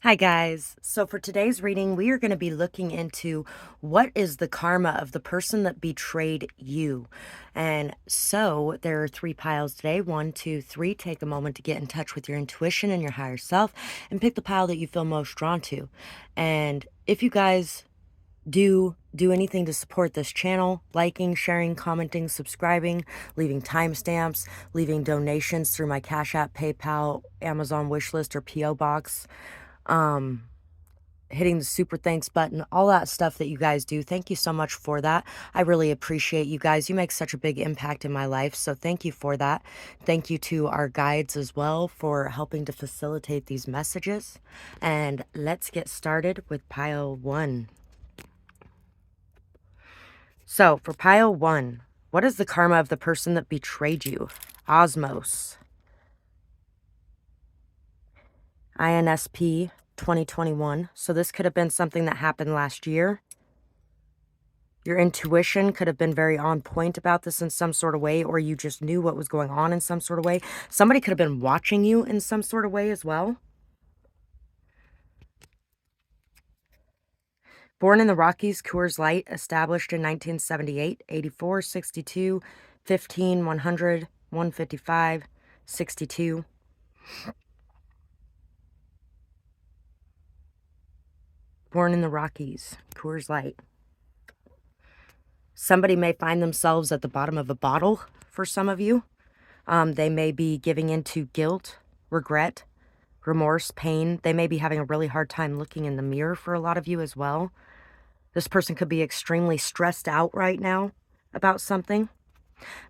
Hi guys. So for today's reading, we are going to be looking into what is the karma of the person that betrayed you. And so there are three piles today. 1, 2, 3. Take a moment to get in touch with your intuition and your higher self and pick the pile that you feel most drawn to. And if you guys do anything to support this channel, liking, sharing, commenting, subscribing, leaving timestamps, leaving donations through my Cash App, PayPal, Amazon wishlist, or PO box, um hitting the super thanks button, all that stuff that you guys do. Thank you so much for that. I really appreciate you guys. You make such a big impact in my life. So thank you for that. Thank you to our guides as well for helping to facilitate these messages. And let's get started with pile 1. So for pile 1, what is the karma of the person that betrayed you? Osmos. INSP 2021. So this could have been something that happened last year. Your intuition could have been very on point about this in some sort of way, or you just knew what was going on in some sort of way. Somebody could have been watching you in some sort of way as well. Born in the Rockies, Coors Light, established in 1978, 84, 62, 15, 100, 155, 62. Born in the Rockies, Coors Light. Somebody may find themselves at the bottom of a bottle for some of you. They may be giving into guilt, regret, remorse, pain. They may be having a really hard time looking in the mirror for a lot of you as well. This person could be extremely stressed out right now about something,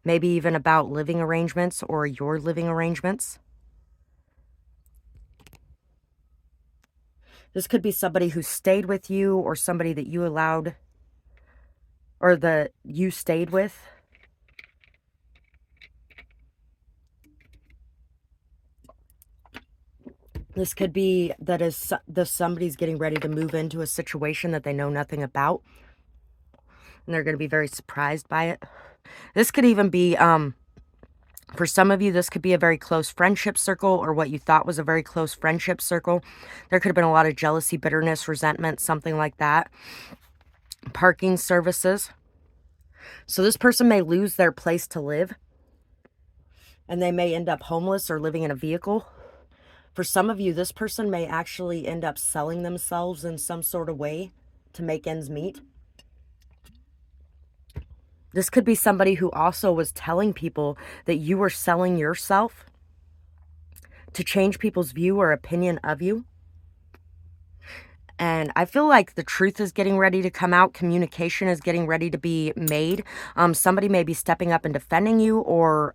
maybe even about living arrangements or your living arrangements. This could be somebody who stayed with you or somebody that you allowed or that you stayed with. This could be that somebody's getting ready to move into a situation that they know nothing about, and they're going to be very surprised by it. This could even be, for some of you, this could be a very close friendship circle or what you thought was a very close friendship circle. There could have been a lot of jealousy, bitterness, resentment, something like that. Parking services. So this person may lose their place to live, and they may end up homeless or living in a vehicle. For some of you, this person may actually end up selling themselves in some sort of way to make ends meet. This could be somebody who also was telling people that you were selling yourself to change people's view or opinion of you. And I feel like the truth is getting ready to come out. Communication is getting ready to be made. Somebody may be stepping up and defending you, or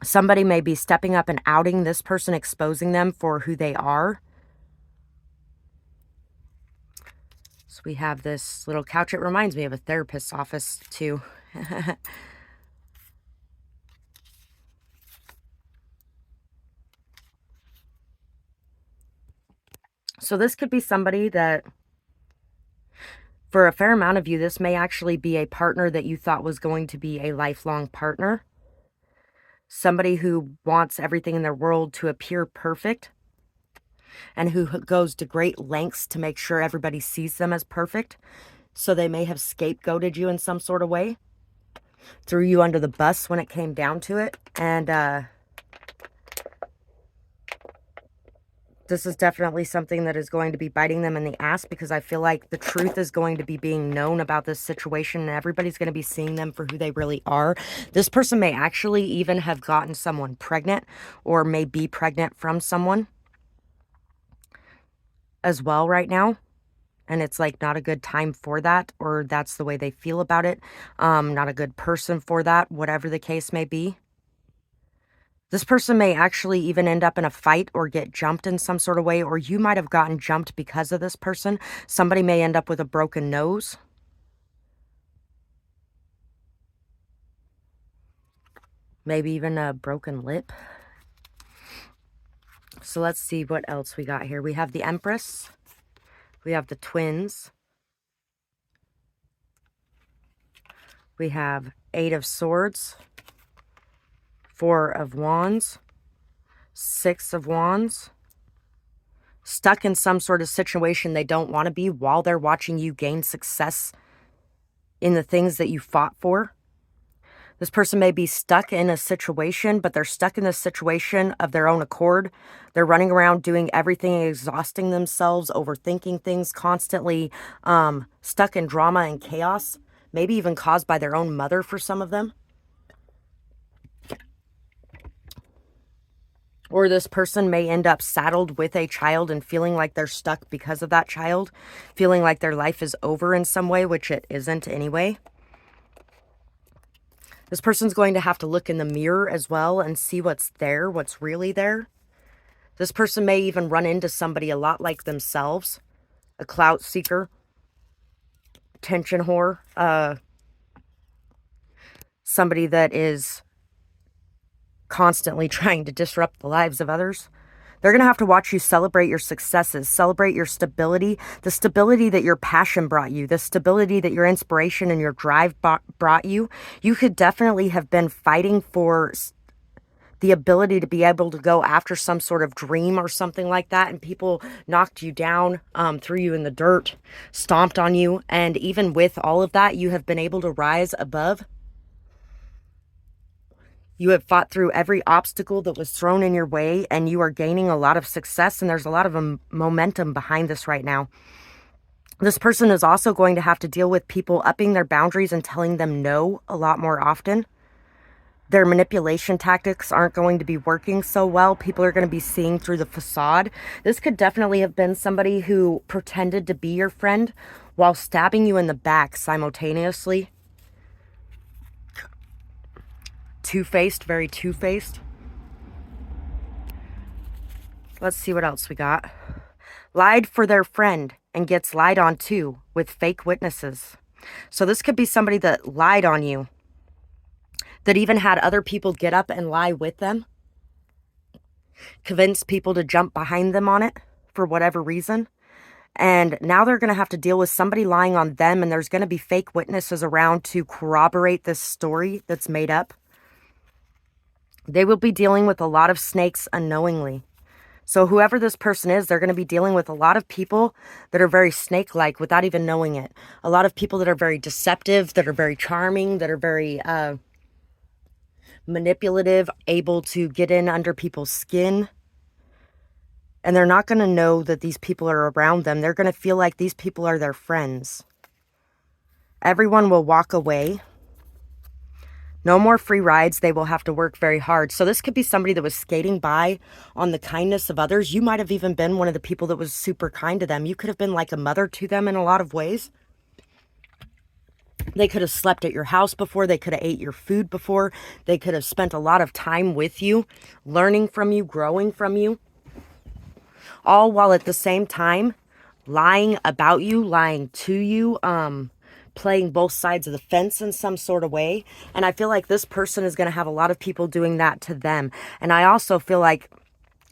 somebody may be stepping up and outing this person, exposing them for who they are. So we have this little couch. It reminds me of a therapist's office too. So this could be somebody that, for a fair amount of you, this may actually be a partner that you thought was going to be a lifelong partner. Somebody who wants everything in their world to appear perfect and who goes to great lengths to make sure everybody sees them as perfect. So they may have scapegoated you in some sort of way, threw you under the bus when it came down to it. And this is definitely something that is going to be biting them in the ass, because I feel like the truth is going to be being known about this situation and everybody's going to be seeing them for who they really are. This person may actually even have gotten someone pregnant or may be pregnant from someone as well right now. And it's like not a good time for that, or that's the way they feel about it. Not a good person for that, whatever the case may be. This person may actually even end up in a fight or get jumped in some sort of way, or you might have gotten jumped because of this person. Somebody may end up with a broken nose. Maybe even a broken lip. So let's see what else we got here. We have the Empress. We have the Twins. We have 8 of Swords. 4 of Wands. 6 of Wands. stuck in some sort of situation they don't want to be while they're watching you gain success in the things that you fought for. This person may be stuck in a situation, but they're stuck in this situation of their own accord. They're running around doing everything, exhausting themselves, overthinking things, constantly stuck in drama and chaos, maybe even caused by their own mother for some of them. Or this person may end up saddled with a child and feeling like they're stuck because of that child, feeling like their life is over in some way, which it isn't anyway. This person's going to have to look in the mirror as well and see what's there, what's really there. This person may even run into somebody a lot like themselves, a clout seeker, attention whore, somebody that is constantly trying to disrupt the lives of others. They're going to have to watch you celebrate your successes, celebrate your stability, the stability that your passion brought you, the stability that your inspiration and your drive brought you. You could definitely have been fighting for the ability to be able to go after some sort of dream or something like that, and people knocked you down, threw you in the dirt, stomped on you, and even with all of that, you have been able to rise above. You have fought through every obstacle that was thrown in your way, and you are gaining a lot of success, and there's a lot of momentum behind this right now. This person is also going to have to deal with people upping their boundaries and telling them no a lot more often. Their manipulation tactics aren't going to be working so well. People are going to be seeing through the facade. This could definitely have been somebody who pretended to be your friend while stabbing you in the back simultaneously. Two-faced, very two-faced. Let's see what else we got. Lied for their friend and gets lied on too with fake witnesses. So this could be somebody that lied on you, that even had other people get up and lie with them, convince people to jump behind them on it for whatever reason. And now they're going to have to deal with somebody lying on them, and there's going to be fake witnesses around to corroborate this story that's made up. They will be dealing with a lot of snakes unknowingly. So whoever this person is, they're going to be dealing with a lot of people that are very snake-like without even knowing it. A lot of people that are very deceptive, that are very charming, that are very manipulative, able to get in under people's skin. And they're not going to know that these people are around them. They're going to feel like these people are their friends. Everyone will walk away. No more free rides. They will have to work very hard. So this could be somebody that was skating by on the kindness of others. You might have even been one of the people that was super kind to them. You could have been like a mother to them in a lot of ways. They could have slept at your house before. They could have ate your food before. They could have spent a lot of time with you, learning from you, growing from you. All while at the same time lying about you, lying to you, playing both sides of the fence in some sort of way. And I feel like this person is going to have a lot of people doing that to them. And I also feel like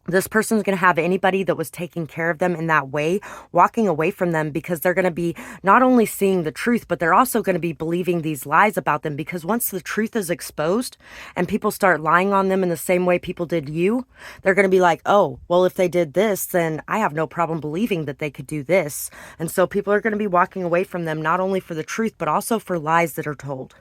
this person's going to have anybody that was taking care of them in that way walking away from them, because they're going to be not only seeing the truth, but they're also going to be believing these lies about them, because once the truth is exposed and people start lying on them in the same way people did you, they're going to be like, oh, well, if they did this, then I have no problem believing that they could do this. And so people are going to be walking away from them, not only for the truth, but also for lies that are told.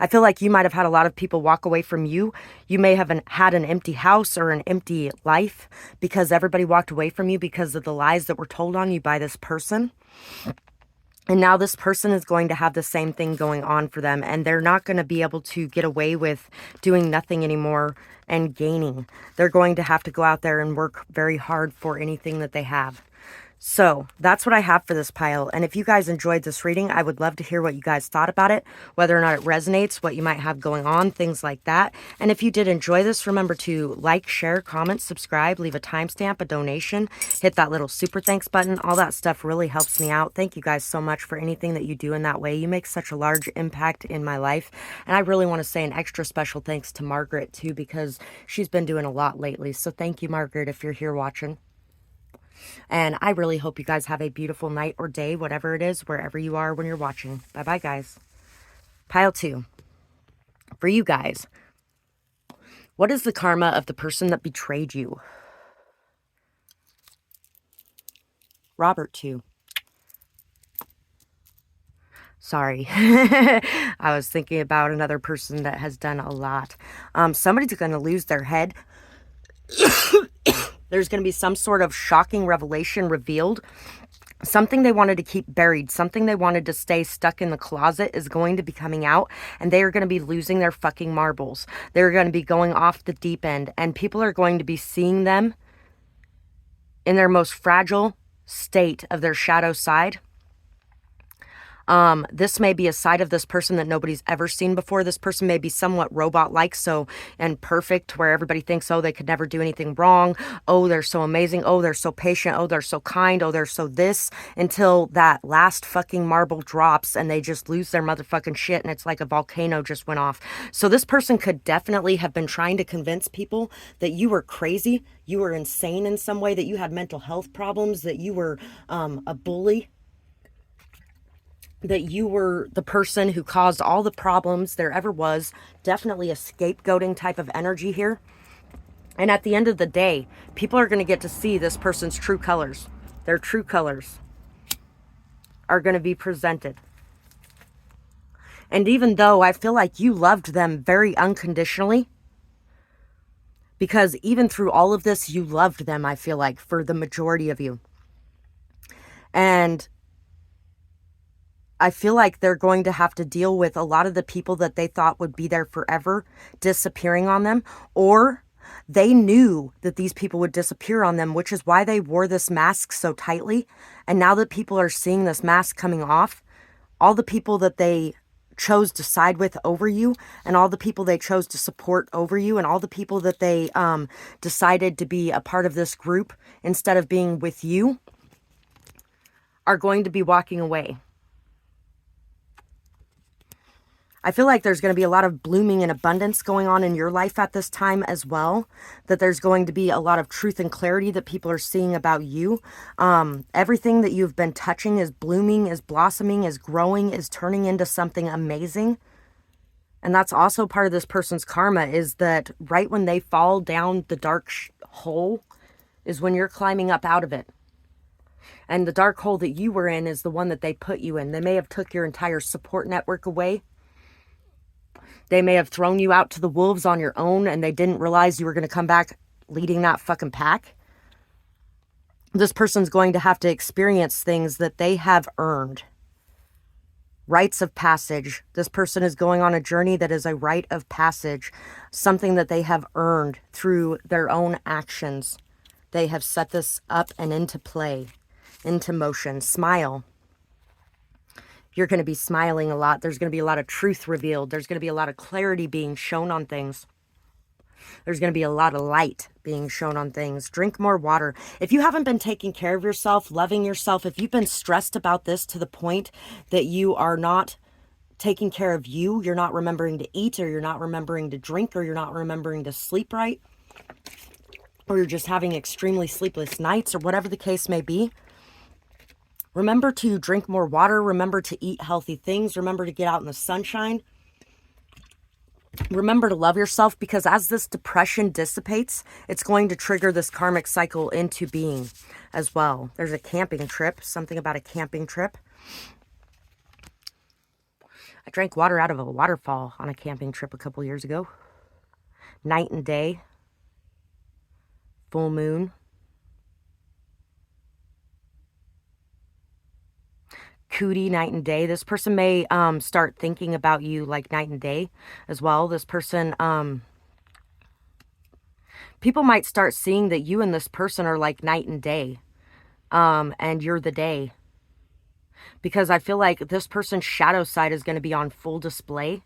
I feel like you might have had a lot of people walk away from you. You may have had an empty house or an empty life because everybody walked away from you because of the lies that were told on you by this person. And now this person is going to have the same thing going on for them, and they're not going to be able to get away with doing nothing anymore and gaining. They're going to have to go out there and work very hard for anything that they have. So that's what I have for this pile. And if you guys enjoyed this reading, I would love to hear what you guys thought about it, whether or not it resonates, what you might have going on, things like that. And if you did enjoy this, remember to like, share, comment, subscribe, leave a timestamp, a donation, hit that little super thanks button. All that stuff really helps me out. Thank you guys so much for anything that you do in that way. You make such a large impact in my life. And I really want to say an extra special thanks to Margaret too, because she's been doing a lot lately. So thank you, Margaret, if you're here watching. And I really hope you guys have a beautiful night or day, whatever it is, wherever you are when you're watching. Bye-bye, guys. Pile 2. For you guys, what is the karma of the person that betrayed you? Robert 2. Sorry. I was thinking about another person that has done a lot. Somebody's going to lose their head. There's going to be some sort of shocking revelation revealed. Something they wanted to keep buried, something they wanted to stay stuck in the closet is going to be coming out, and they are going to be losing their fucking marbles. They're going to be going off the deep end, and people are going to be seeing them in their most fragile state of their shadow side. This may be a side of this person that nobody's ever seen before. This person may be somewhat robot-like, and perfect, where everybody thinks, oh, they could never do anything wrong. Oh, they're so amazing. Oh, they're so patient. Oh, they're so kind. Oh, they're so this, until that last fucking marble drops and they just lose their motherfucking shit, and it's like a volcano just went off. So this person could definitely have been trying to convince people that you were crazy, you were insane in some way, that you had mental health problems, that you were a bully, that you were the person who caused all the problems there ever was. Definitely a scapegoating type of energy here. And at the end of the day, people are going to get to see this person's true colors. Their true colors are going to be presented. And even though I feel like you loved them very unconditionally, because even through all of this, you loved them, I feel like, for the majority of you. And I feel like they're going to have to deal with a lot of the people that they thought would be there forever disappearing on them, or they knew that these people would disappear on them, which is why they wore this mask so tightly. And now that people are seeing this mask coming off, all the people that they chose to side with over you, and all the people they chose to support over you, and all the people that they decided to be a part of this group instead of being with you, are going to be walking away. I feel like there's going to be a lot of blooming and abundance going on in your life at this time as well. That there's going to be a lot of truth and clarity that people are seeing about you. Everything that you've been touching is blooming, is blossoming, is growing, is turning into something amazing. And that's also part of this person's karma, is that right when they fall down the dark hole is when you're climbing up out of it. And the dark hole that you were in is the one that they put you in. They may have took your entire support network away. They may have thrown you out to the wolves on your own, and they didn't realize you were going to come back leading that fucking pack. This person's going to have to experience things that they have earned. Rites of passage. This person is going on a journey that is a rite of passage. Something that they have earned through their own actions. They have set this up and into play, into motion. Smile. You're going to be smiling a lot. There's going to be a lot of truth revealed. There's going to be a lot of clarity being shown on things. There's going to be a lot of light being shown on things. Drink more water. If you haven't been taking care of yourself, loving yourself, if you've been stressed about this to the point that you are not taking care of you, you're not remembering to eat, or you're not remembering to drink, or you're not remembering to sleep right, or you're just having extremely sleepless nights, or whatever the case may be, remember to drink more water. Remember to eat healthy things. Remember to get out in the sunshine. Remember to love yourself, because as this depression dissipates, it's going to trigger this karmic cycle into being as well. There's a camping trip, something about a camping trip. I drank water out of a waterfall on a camping trip a couple years ago. Night and day. Full moon. Cootie, night and day. This person may start thinking about you like night and day as well. This person, people might start seeing that you and this person are like night and day, and you're the day. Because I feel like this person's shadow side is going to be on full display.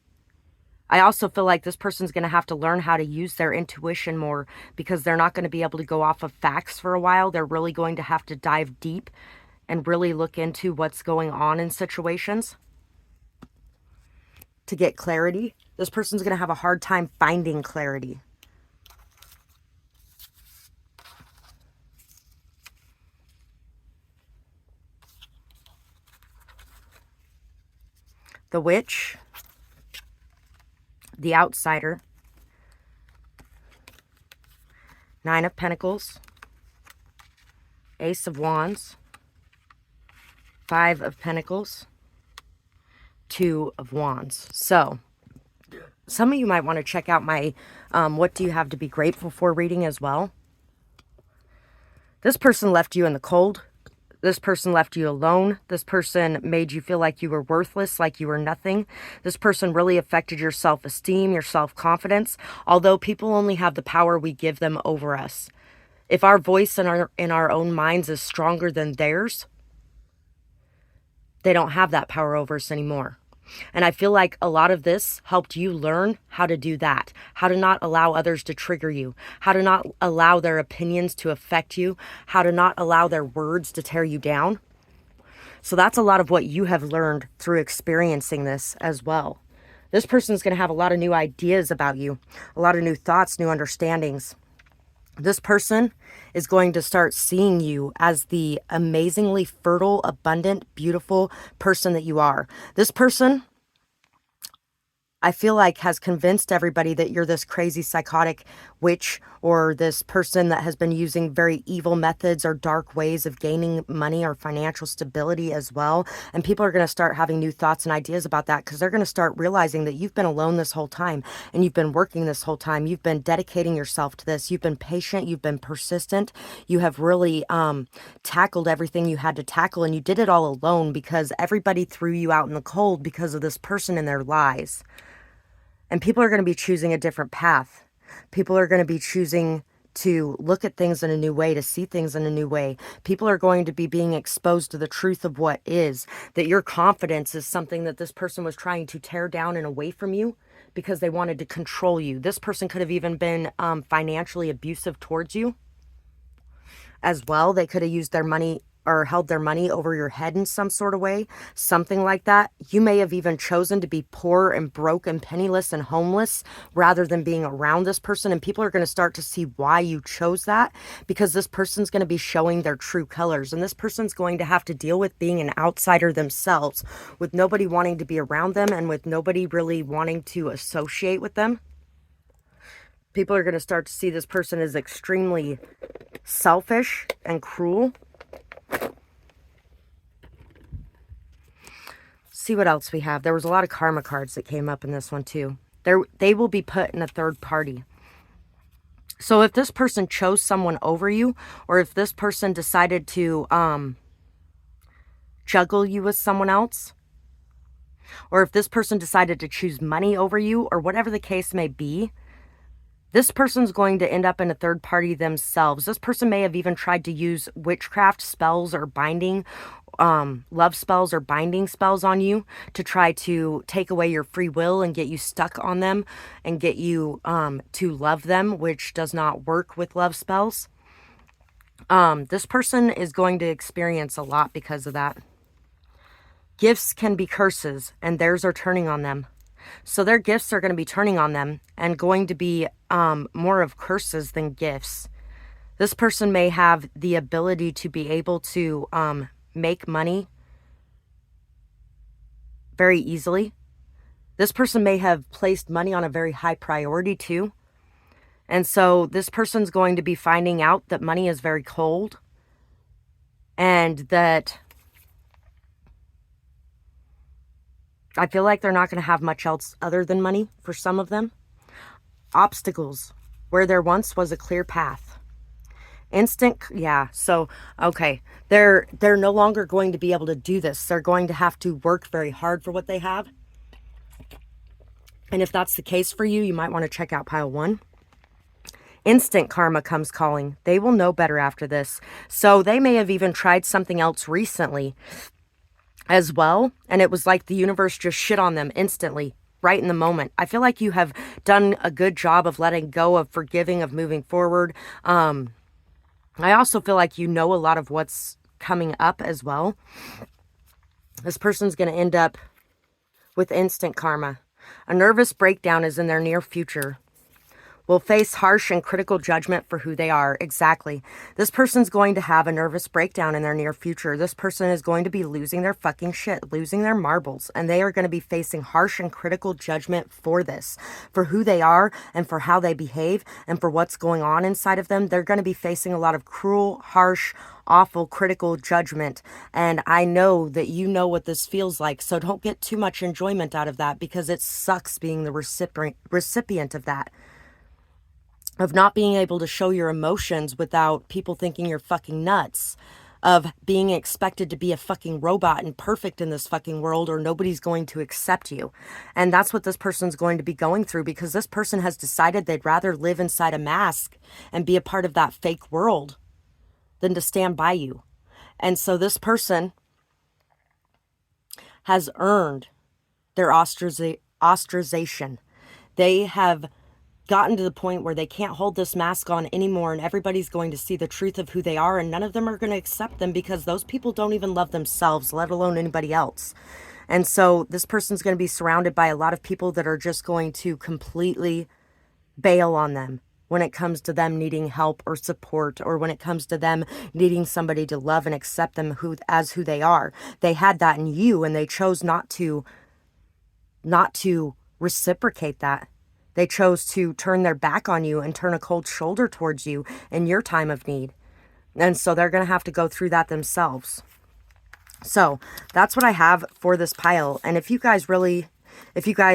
I also feel like this person's going to have to learn how to use their intuition more, because they're not going to be able to go off of facts for a while. They're really going to have to dive deep and really look into what's going on in situations to get clarity. This person's going to have a hard time finding clarity. The Witch, the Outsider, Nine of Pentacles, Ace of Wands, 5 of Pentacles, 2 of Wands. So some of you might want to check out my what do you have to be grateful for reading as well. This person left you in the cold. This person left you alone. This person made you feel like you were worthless, like you were nothing. This person really affected your self-esteem, your self-confidence, although people only have the power we give them over us. If our voice in our own minds is stronger than theirs, they don't have that power over us anymore. And I feel like a lot of this helped you learn how to do that, how to not allow others to trigger you, how to not allow their opinions to affect you, how to not allow their words to tear you down. So that's a lot of what you have learned through experiencing this as well. This person's going to have a lot of new ideas about you, a lot of new thoughts, new understandings. This person is going to start seeing you as the amazingly fertile, abundant, beautiful person that you are. This person, I feel like, has convinced everybody that you're this crazy psychotic witch, or this person that has been using very evil methods or dark ways of gaining money or financial stability as well. And people are going to start having new thoughts and ideas about that, because they're going to start realizing that you've been alone this whole time, and you've been working this whole time. You've been dedicating yourself to this. You've been patient. You've been persistent. You have really tackled everything you had to tackle, and you did it all alone because everybody threw you out in the cold because of this person and their lies. And people are going to be choosing a different path. People are going to be choosing to look at things in a new way, to see things in a new way. People are going to be being exposed to the truth of what is, that your confidence is something that this person was trying to tear down and away from you because they wanted to control you. This person could have even been financially abusive towards you as well. They could have used their money or held their money over your head in some sort of way, something like that. You may have even chosen to be poor and broke and penniless and homeless rather than being around this person. And people are going to start to see why you chose that, because this person's going to be showing their true colors. And this person's going to have to deal with being an outsider themselves, with nobody wanting to be around them and with nobody really wanting to associate with them. People are going to start to see this person as extremely selfish and cruel. See what else we have. There was a lot of karma cards that came up in this one too. They will be put in a third party. So if this person chose someone over you, or if this person decided to juggle you with someone else, or if this person decided to choose money over you, or whatever the case may be, this person's going to end up in a third party themselves. This person may have even tried to use witchcraft spells or binding, love spells or binding spells on you to try to take away your free will and get you stuck on them and get you to love them, which does not work with love spells. This person is going to experience a lot because of that. Gifts can be curses, and theirs are turning on them. So their gifts are going to be turning on them and going to be more of curses than gifts. This person may have the ability to be able to make money very easily. This person may have placed money on a very high priority too. And so this person's going to be finding out that money is very cold, and that I feel like they're not going to have much else other than money for some of them. Obstacles where there once was a clear path. So, okay. They're no longer going to be able to do this. They're going to have to work very hard for what they have. And if that's the case for you, you might want to check out pile 1. Instant karma comes calling. They will know better after this. So they may have even tried something else recently as well, and it was like the universe just shit on them instantly, right in the moment. I feel like you have done a good job of letting go, of forgiving, of moving forward. I also feel like you know a lot of what's coming up as well. This person's going to end up with instant karma. A nervous breakdown is in their near future. will face harsh and critical judgment for who they are. Exactly. This person's going to have a nervous breakdown in their near future. This person is going to be losing their fucking shit, losing their marbles, and they are going to be facing harsh and critical judgment for this, for who they are and for how they behave and for what's going on inside of them. They're going to be facing a lot of cruel, harsh, awful, critical judgment. And I know that you know what this feels like, so don't get too much enjoyment out of that, because it sucks being the recipient of that. Of not being able to show your emotions without people thinking you're fucking nuts, of being expected to be a fucking robot and perfect in this fucking world, or nobody's going to accept you. And that's what this person's going to be going through, because this person has decided they'd rather live inside a mask and be a part of that fake world than to stand by you. And so this person has earned their ostracization. They have gotten to the point where they can't hold this mask on anymore, and everybody's going to see the truth of who they are, and none of them are going to accept them, because those people don't even love themselves, let alone anybody else. And so this person's going to be surrounded by a lot of people that are just going to completely bail on them when it comes to them needing help or support, or when it comes to them needing somebody to love and accept them as who they are. They had that in you, and they chose not to reciprocate that. They chose to turn their back on you and turn a cold shoulder towards you in your time of need. And so they're going to have to go through that themselves. So that's what I have for this pile. And if you guys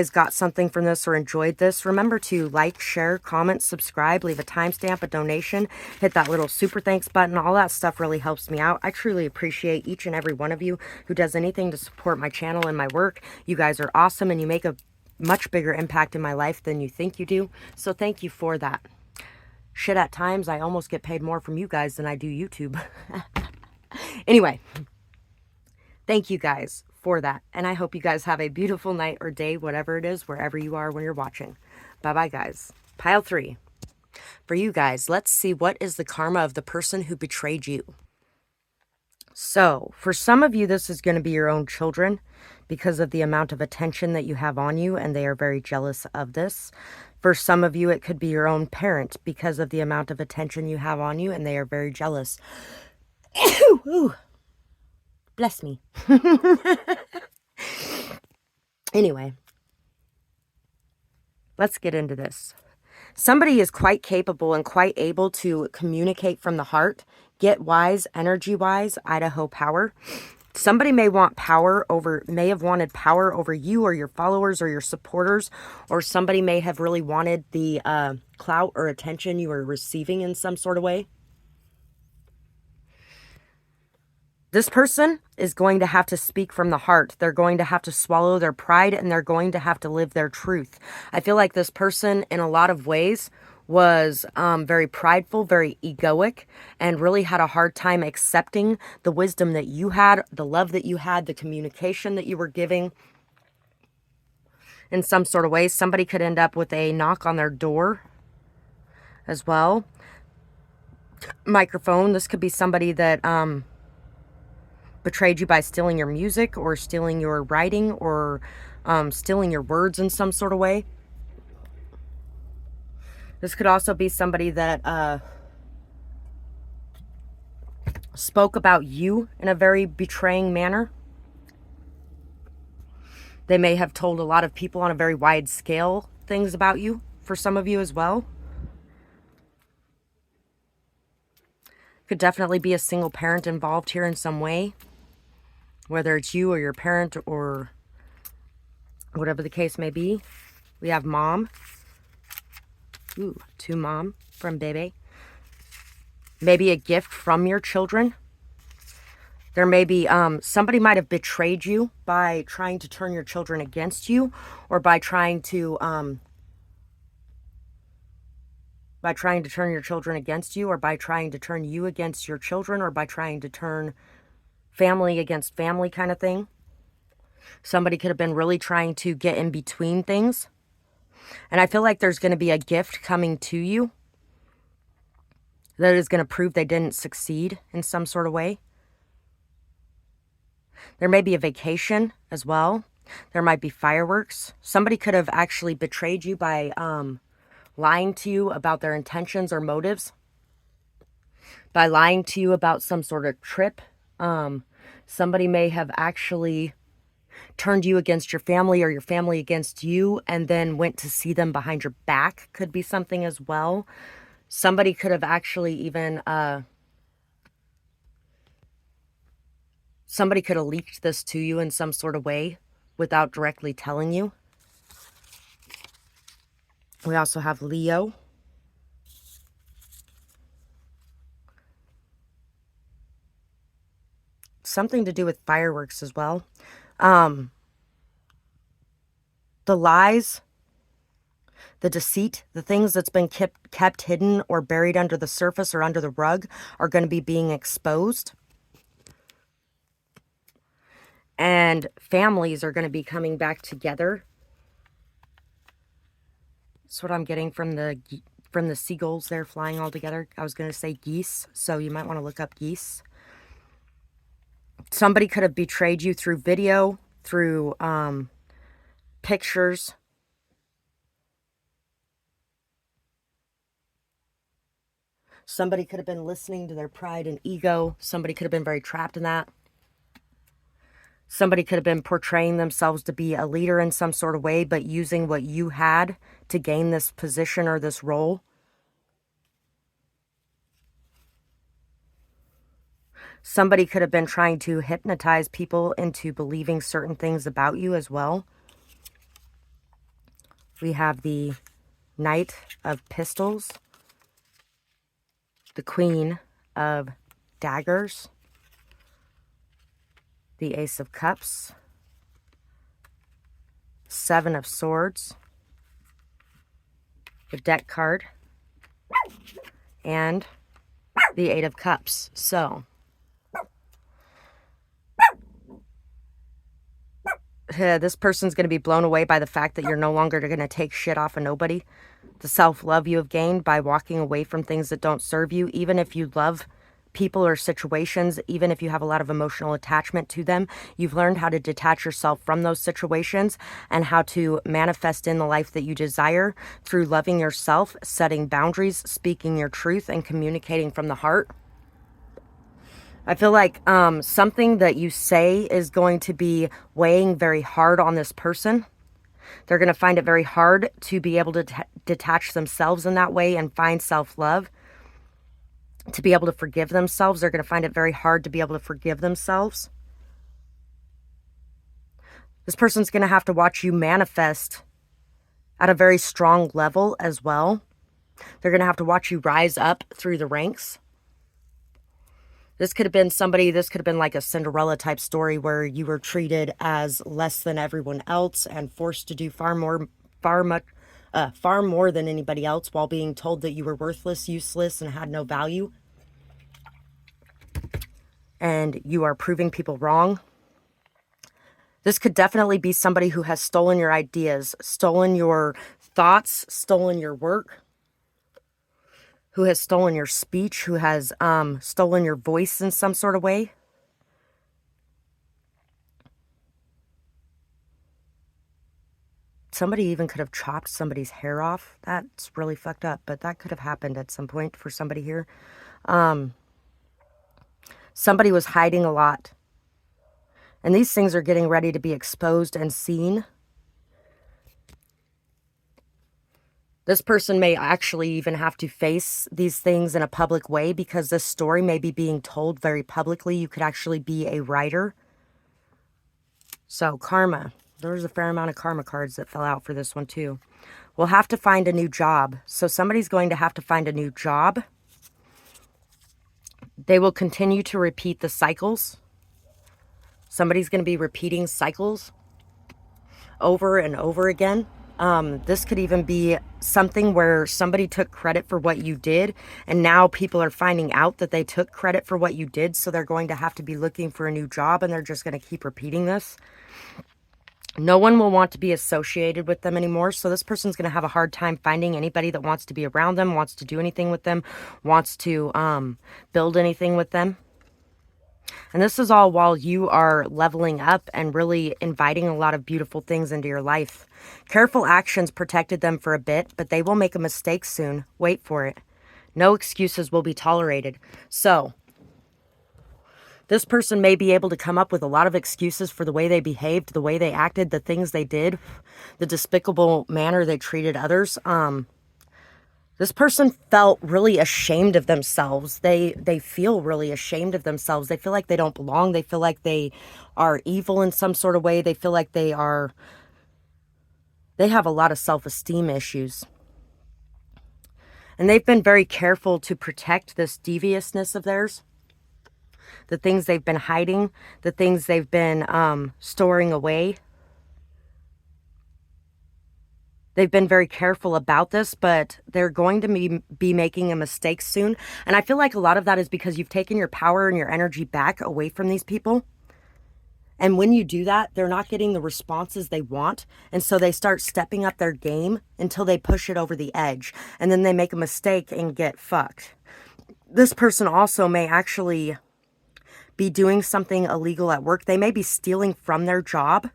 got something from this or enjoyed this, remember to like, share, comment, subscribe, leave a timestamp, a donation, hit that little super thanks button. All that stuff really helps me out. I truly appreciate each and every one of you who does anything to support my channel and my work. You guys are awesome, and you make a much bigger impact in my life than you think you do. So thank you for that. Shit, at times I almost get paid more from you guys than I do YouTube. Anyway, thank you guys for that. And I hope you guys have a beautiful night or day, whatever it is, wherever you are when you're watching. Bye-bye, guys. Pile 3. For you guys, let's see what is the karma of the person who betrayed you. So, for some of you, this is going to be your own children, because of the amount of attention that you have on you, and they are very jealous of this. For some of you, it could be your own parent, because of the amount of attention you have on you, and they are very jealous. Ooh, bless me. Anyway, let's get into this. Somebody is quite capable and quite able to communicate from the heart, get wise, energy-wise, Idaho power. Somebody may have wanted power over you or your followers or your supporters, or somebody may have really wanted the clout or attention you were receiving in some sort of way. This person is going to have to speak from the heart. They're going to have to swallow their pride, and they're going to have to live their truth. I feel like this person, in a lot of ways, was very prideful, very egoic, and really had a hard time accepting the wisdom that you had, the love that you had, the communication that you were giving. In some sort of way, somebody could end up with a knock on their door as well. Microphone, this could be somebody that betrayed you by stealing your music, or stealing your writing, or stealing your words in some sort of way. This could also be somebody that spoke about you in a very betraying manner. They may have told a lot of people on a very wide scale things about you, for some of you as well. Could definitely be a single parent involved here in some way, whether it's you or your parent or whatever the case may be. We have mom. Ooh, to mom from baby. Maybe a gift from your children. There may be, somebody might have betrayed you by trying to turn your children against you, or by trying to turn your children against you, or by trying to turn you against your children, or by trying to turn family against family kind of thing. Somebody could have been really trying to get in between things. And I feel like there's going to be a gift coming to you that is going to prove they didn't succeed in some sort of way. There may be a vacation as well. There might be fireworks. Somebody could have actually betrayed you by lying to you about their intentions or motives, by lying to you about some sort of trip. Somebody may have actually turned you against your family or your family against you and then went to see them behind your back. Could be something as well. Somebody could have actually even, somebody could have leaked this to you in some sort of way without directly telling you. We also have Leo. Something to do with fireworks as well. The lies, the deceit, the things that's been kept hidden or buried under the surface or under the rug are going to be being exposed. And families are going to be coming back together. That's what I'm getting from the seagulls there flying all together. I was going to say geese, so you might want to look up geese. Somebody could have betrayed you through video, through pictures. Somebody could have been listening to their pride and ego. Somebody could have been very trapped in that. Somebody could have been portraying themselves to be a leader in some sort of way, but using what you had to gain this position or this role. Somebody could have been trying to hypnotize people into believing certain things about you as well. We have the Knight of Pistols, the Queen of Daggers, the Ace of Cups, Seven of Swords, the Deck card, and the Eight of Cups. So, this person's going to be blown away by the fact that you're no longer going to take shit off of nobody. The self-love you have gained by walking away from things that don't serve you, even if you love people or situations, even if you have a lot of emotional attachment to them, you've learned how to detach yourself from those situations and how to manifest in the life that you desire through loving yourself, setting boundaries, speaking your truth, and communicating from the heart. I feel like something that you say is going to be weighing very hard on this person. They're going to find it very hard to be able to detach themselves in that way and find self-love. To be able to forgive themselves, they're going to find it very hard to be able to forgive themselves. This person's going to have to watch you manifest at a very strong level as well. They're going to have to watch you rise up through the ranks. This could have been somebody, this could have been like a Cinderella type story where you were treated as less than everyone else and forced to do far more than anybody else while being told that you were worthless, useless, and had no value. And you are proving people wrong. This could definitely be somebody who has stolen your ideas, stolen your thoughts, stolen your work, who has stolen your speech, who has stolen your voice in some sort of way. Somebody even could have chopped somebody's hair off. That's really fucked up, but that could have happened at some point for somebody here. Somebody was hiding a lot. And these things are getting ready to be exposed and seen. This person may actually even have to face these things in a public way because this story may be being told very publicly. You could actually be a writer. So, karma. There's a fair amount of karma cards that fell out for this one too. We'll have to find a new job. So somebody's going to have to find a new job. They will continue to repeat the cycles. Somebody's going to be repeating cycles over and over again. This could even be something where somebody took credit for what you did, and now people are finding out that they took credit for what you did, so they're going to have to be looking for a new job, and they're just going to keep repeating this. No one will want to be associated with them anymore, so this person's going to have a hard time finding anybody that wants to be around them, wants to do anything with them, wants to build anything with them. And this is all while you are leveling up and really inviting a lot of beautiful things into your life. Careful actions protected them for a bit, but they will make a mistake soon. Wait for it. No excuses will be tolerated. So, this person may be able to come up with a lot of excuses for the way they behaved, the way they acted, the things they did, the despicable manner they treated others. This person felt really ashamed of themselves. They feel really ashamed of themselves. They feel like they don't belong. They feel like they are evil in some sort of way. They feel like they have a lot of self-esteem issues. And they've been very careful to protect this deviousness of theirs. The things they've been hiding, the things they've been storing away. They've been very careful about this, but they're going to be making a mistake soon. And I feel like a lot of that is because you've taken your power and your energy back away from these people. And when you do that, they're not getting the responses they want. And so they start stepping up their game until they push it over the edge. And then they make a mistake and get fucked. This person also may actually be doing something illegal at work. They may be stealing from their job.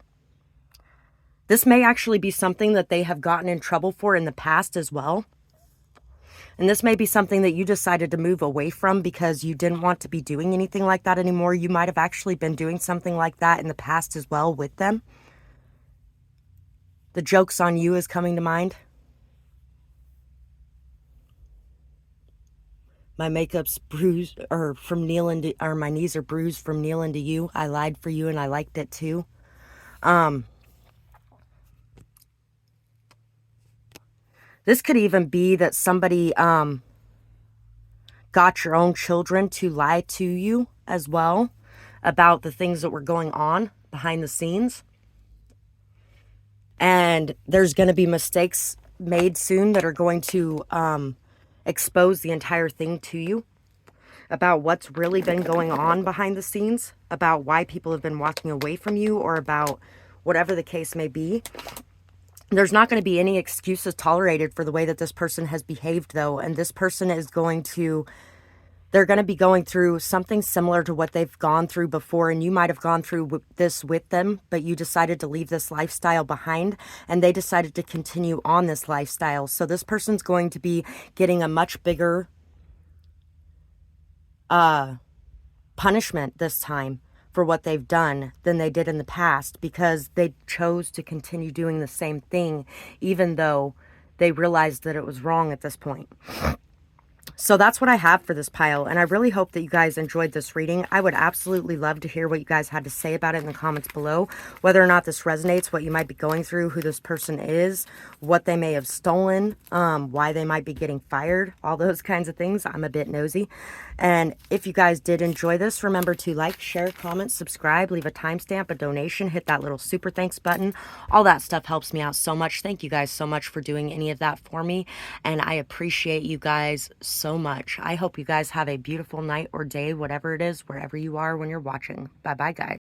This may actually be something that they have gotten in trouble for in the past as well. And this may be something that you decided to move away from because you didn't want to be doing anything like that anymore. You might have actually been doing something like that in the past as well with them. The joke's on you is coming to mind. My makeup's bruised, or from kneeling to, or my knees are bruised from kneeling to you. I lied for you and I liked it too. This could even be that somebody got your own children to lie to you as well about the things that were going on behind the scenes. And there's going to be mistakes made soon that are going to expose the entire thing to you about what's really been going on behind the scenes, about why people have been walking away from you, or about whatever the case may be. There's not going to be any excuses tolerated for the way that this person has behaved, though. And this person is they're going to be going through something similar to what they've gone through before. And you might have gone through this with them, but you decided to leave this lifestyle behind and they decided to continue on this lifestyle. So this person's going to be getting a much bigger punishment this time for what they've done than they did in the past, because they chose to continue doing the same thing even though they realized that it was wrong at this point. So that's what I have for this pile, and I really hope that you guys enjoyed this reading. I would absolutely love to hear what you guys had to say about it in the comments below, whether or not this resonates, what you might be going through, who this person is, what they may have stolen, why they might be getting fired, all those kinds of things. I'm a bit nosy. And if you guys did enjoy this, remember to like, share, comment, subscribe, leave a timestamp, a donation, hit that little super thanks button. All that stuff helps me out so much. Thank you guys so much for doing any of that for me, and I appreciate you guys so much. I hope you guys have a beautiful night or day, whatever it is, wherever you are when you're watching. Bye bye, guys.